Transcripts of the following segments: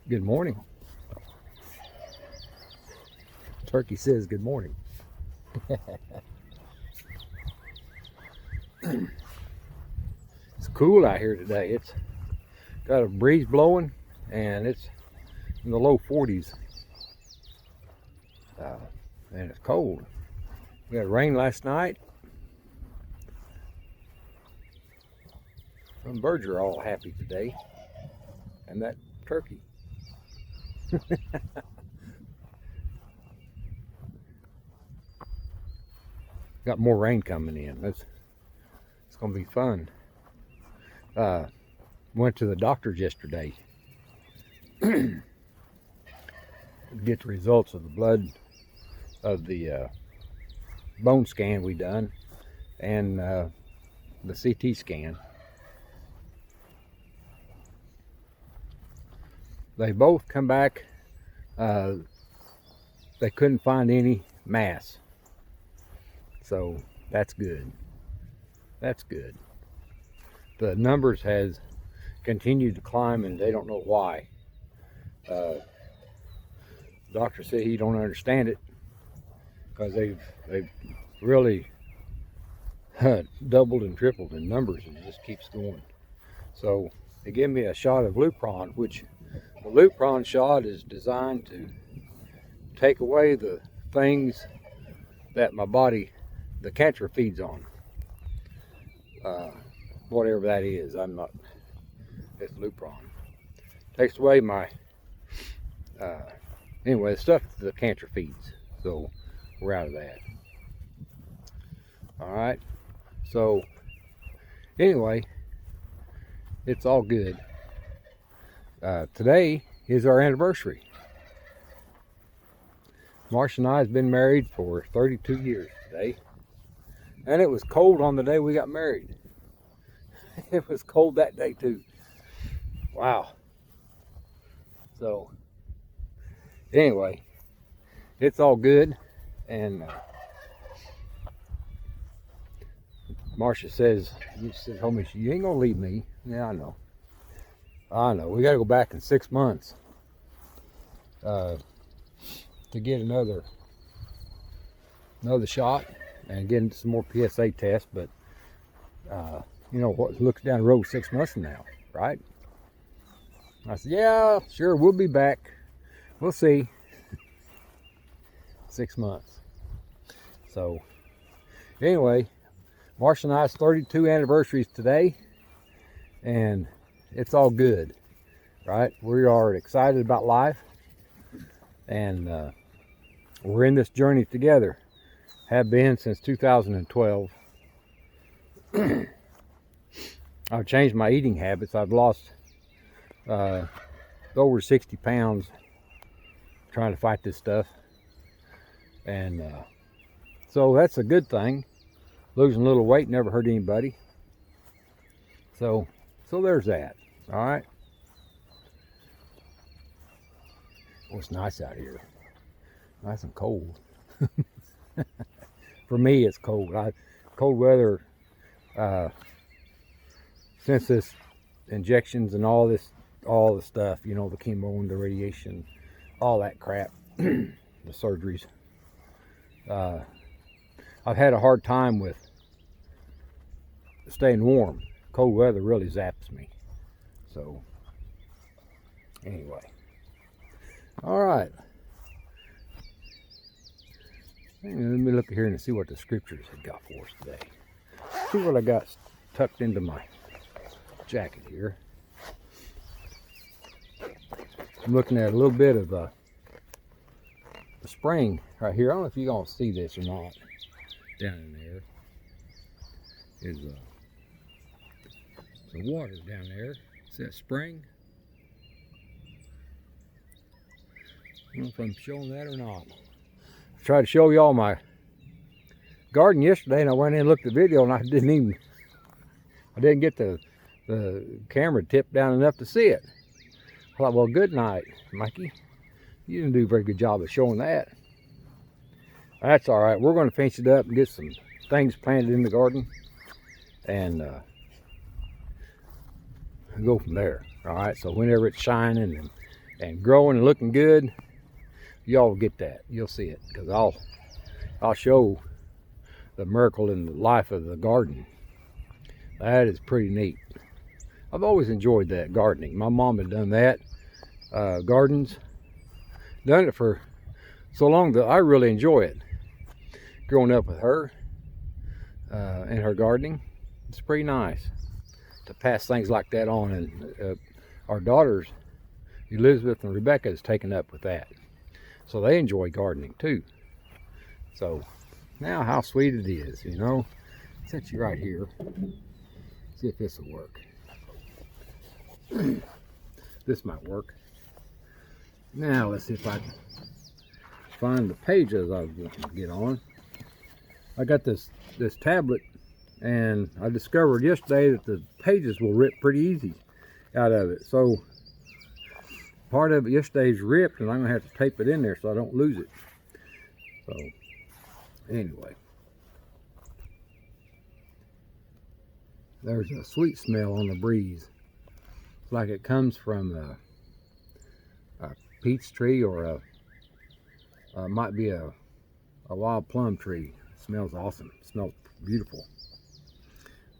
Good morning. Turkey says good morning. It's cool out here today. It's got a breeze blowing and it's in the low 40s. And it's cold. We had rain last night. Some birds are all happy today. And that turkey. Got more rain coming in. It's gonna be fun. Went to the doctor's yesterday. Get the results of the blood of the bone scan we done and the CT scan. They both come back. They couldn't find any mass, so that's good. That's good. The numbers has continued to climb, and they don't know why. The doctor said he don't understand it because they've really doubled and tripled in numbers, and it just keeps going. So they gave me a shot of Lupron, which the Lupron shot is designed to take away the things that my body, the cancer feeds on. Whatever that is, I'm not, it's Lupron. Takes away my, anyway, the stuff the cancer feeds. So we're out of that. All right. So anyway, it's all good. Today is our anniversary. Marcia and I have been married for 32 years today. And it was cold on the day we got married. It was cold that day too. Wow. So anyway, it's all good. And Marcia says, told me, you ain't gonna leave me. Yeah, I know. I know. We got to go back in 6 months to get another shot and get some more PSA tests. But you know what looks down the road 6 months from now, right? I said, yeah, sure, we'll be back. We'll see. 6 months. So anyway, Marcia and I's 32 anniversaries today, and it's all good, right? We are excited about life, and we're in this journey together. Have been since 2012. I've changed my eating habits. I've lost over 60 pounds trying to fight this stuff, and so that's a good thing. Losing a little weight never hurt anybody. So there's that. All right. Oh, it's nice out here. Nice and cold. For me, it's cold. Cold weather. Since this injections and all the stuff, you know, the chemo and the radiation, all that crap, the surgeries. I've had a hard time with staying warm. Cold weather really zaps me. So anyway, all right. Let me look here and see what the scriptures have got for us today. See what I got tucked into my jacket here. I'm looking at a little bit of the spring right here. I don't know if you're gonna see this or not. Down in there is the water down there. Is that spring? I don't know if I'm showing that or not. I tried to show y'all my garden yesterday, and I went in and looked at the video, and I didn't get the camera tipped down enough to see it. I thought, well, good night, Mikey. You didn't do a very good job of showing that. That's all right. We're going to finish it up and get some things planted in the garden, and go from there. All right. So whenever it's shining and and growing and looking good, y'all get that. You'll see it, because I'll show the miracle in the life of the garden. That is pretty neat. I've always enjoyed that, gardening. My mom had done that, gardens, done it for so long that I really enjoy it. Growing up with her and her gardening, it's pretty nice to pass things like that on. And our daughters, Elizabeth and Rebecca, is taken up with that, so they enjoy gardening too. So now, how sweet it is, you know. Set you right here. See if this will work. This might work. Now let's see if I can find the pages I was wanting to get on. I got this tablet, and I discovered yesterday that the pages will rip pretty easy out of it. So part of it yesterday's ripped, and I'm gonna have to tape it in there so I don't lose it. So anyway, there's a sweet smell on the breeze. It's like it comes from a peach tree, or might be a wild plum tree. It smells awesome. It smells beautiful.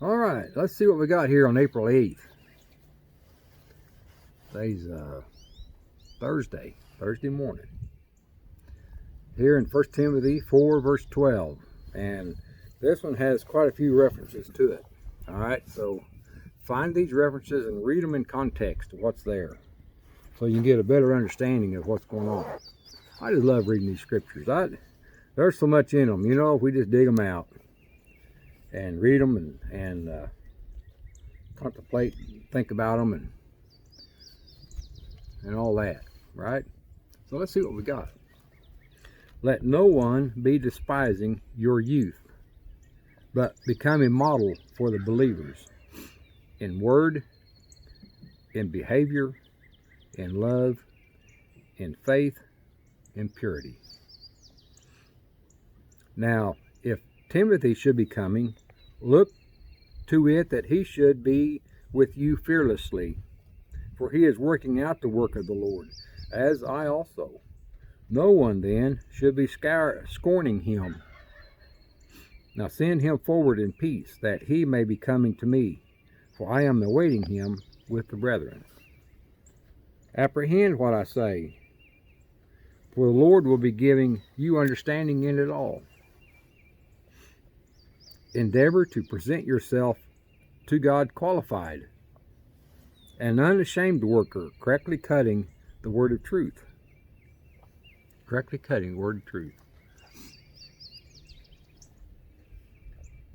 All right, let's see what we got here on April 8th. Today's Thursday morning. Here in 1 Timothy 4 verse 12, and this one has quite a few references to it. All right, so find these references and read them in context of what's there, so you can get a better understanding of what's going on. I just love reading these scriptures. There's so much in them, you know, if we just dig them out and read them and contemplate, think about them, and all that, right? So let's see what we got. Let no one be despising your youth, but become a model for the believers in word, in behavior, in love, in faith, in purity. Now, if Timothy should be coming, look to it that he should be with you fearlessly, for he is working out the work of the Lord, as I also. No one then should be scorning him. Now send him forward in peace, that he may be coming to me, for I am awaiting him with the brethren. Apprehend what I say, for the Lord will be giving you understanding in it all. Endeavor to present yourself to God qualified, an unashamed worker, correctly cutting the word of truth. Correctly cutting the word of truth.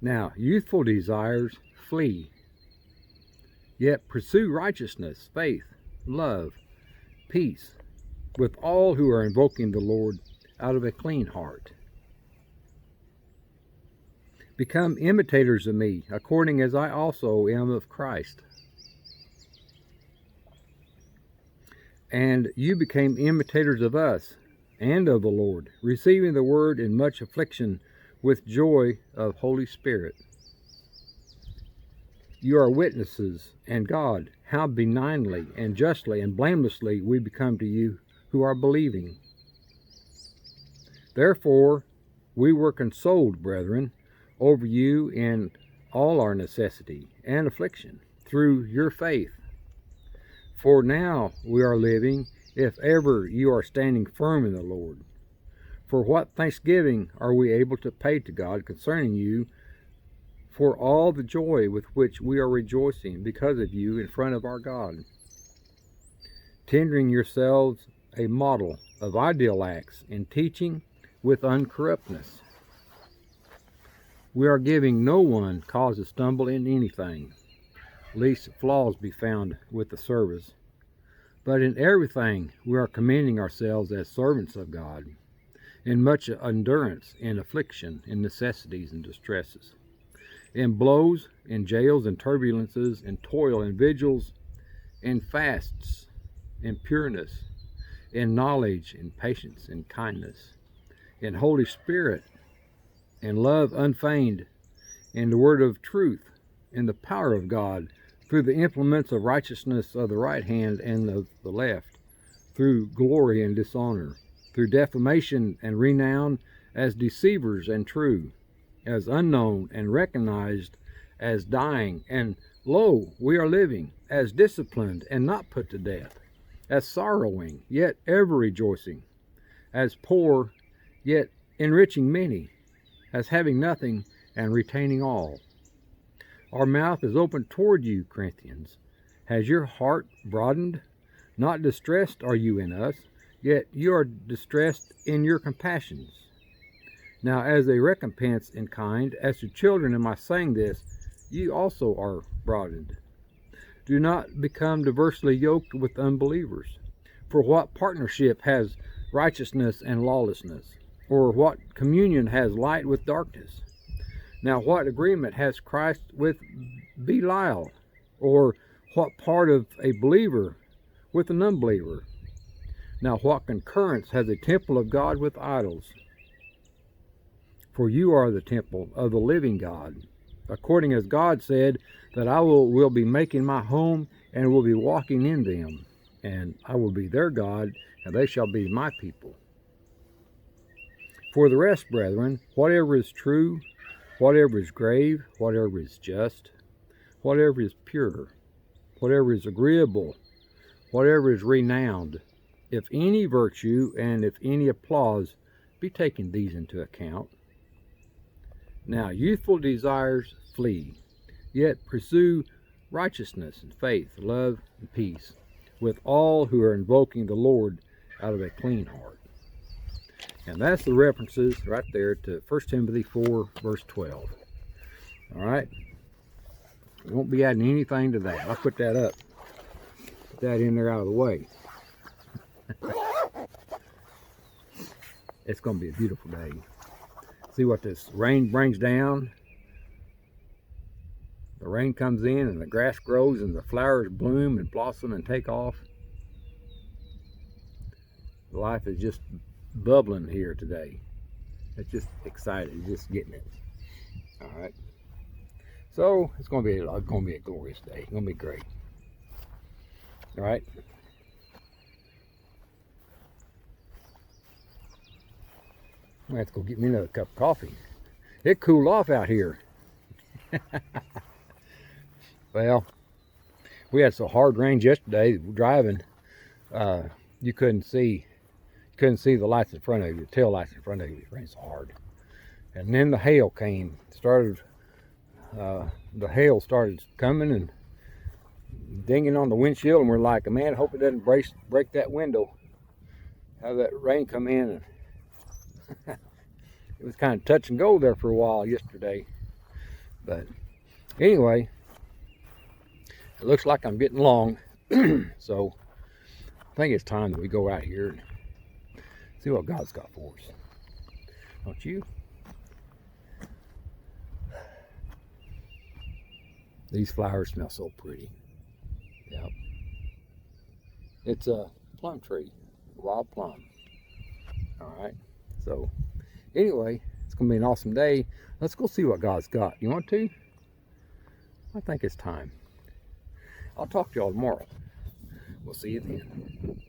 Now, youthful desires flee, yet pursue righteousness, faith, love, peace, with all who are invoking the Lord out of a clean heart. Become imitators of me, according as I also am of Christ. And you became imitators of us and of the Lord, receiving the word in much affliction with joy of Holy Spirit. You are witnesses, and God, how benignly and justly and blamelessly we become to you who are believing. Therefore, we were consoled, brethren, over you in all our necessity and affliction, through your faith. For now we are living, if ever you are standing firm in the Lord. For what thanksgiving are we able to pay to God concerning you, for all the joy with which we are rejoicing because of you in front of our God, tendering yourselves a model of ideal acts in teaching with uncorruptness. We are giving no one cause to stumble in anything, lest flaws be found with the service. But in everything we are commending ourselves as servants of God, in much endurance, in affliction, in necessities and distresses, in blows, in jails and turbulences, in toil and vigils, in fasts, in pureness, in knowledge, in patience, in kindness, in Holy Spirit, in love unfeigned, in the word of truth, in the power of God, through the implements of righteousness of the right hand and of the left, through glory and dishonor, through defamation and renown, as deceivers and true, as unknown and recognized, as dying, and lo, we are living, as disciplined and not put to death, as sorrowing, yet ever rejoicing, as poor, yet enriching many, as having nothing and retaining all. Our mouth is open toward you, Corinthians. Has your heart broadened? Not distressed are you in us, yet you are distressed in your compassions. Now as a recompense in kind, as to children am I saying this, you also are broadened. Do not become diversely yoked with unbelievers. For what partnership has righteousness and lawlessness? Or what communion has light with darkness? Now what agreement has Christ with Belial? Or what part of a believer with an unbeliever? Now what concurrence has a temple of God with idols? For you are the temple of the living God, according as God said, that I will be making my home and will be walking in them, and I will be their God, and they shall be my people. For the rest, brethren, whatever is true, whatever is grave, whatever is just, whatever is pure, whatever is agreeable, whatever is renowned, if any virtue and if any applause, be taking these into account. Now youthful desires flee, yet pursue righteousness and faith, love and peace, with all who are invoking the Lord out of a clean heart. And that's the references right there to 1 Timothy 4, verse 12. All right? We won't be adding anything to that. I'll put that up. Put that in there out of the way. It's going to be a beautiful day. See what this rain brings down. The rain comes in and the grass grows and the flowers bloom and blossom and take off. Life is just bubbling here today. It's just excited, just getting it. All right. So it's going to be a glorious day. It's going to be great. All right. I'm going to have to go get me another cup of coffee. It cooled off out here. Well, we had so hard rain yesterday driving, you couldn't see the lights in front of you, the tail lights in front of you. It rained so hard. And then the hail came, the hail started coming and dinging on the windshield, and we're like, man, I hope it doesn't break that window. Have that rain come in, and it was kind of touch and go there for a while yesterday. But anyway, it looks like I'm getting long. So I think it's time that we go out here and see what God's got for us. Don't you? These flowers smell so pretty. Yep. It's a plum tree, a wild plum. All right. So anyway, it's going to be an awesome day. Let's go see what God's got. You want to? I think it's time. I'll talk to y'all tomorrow. We'll see you then.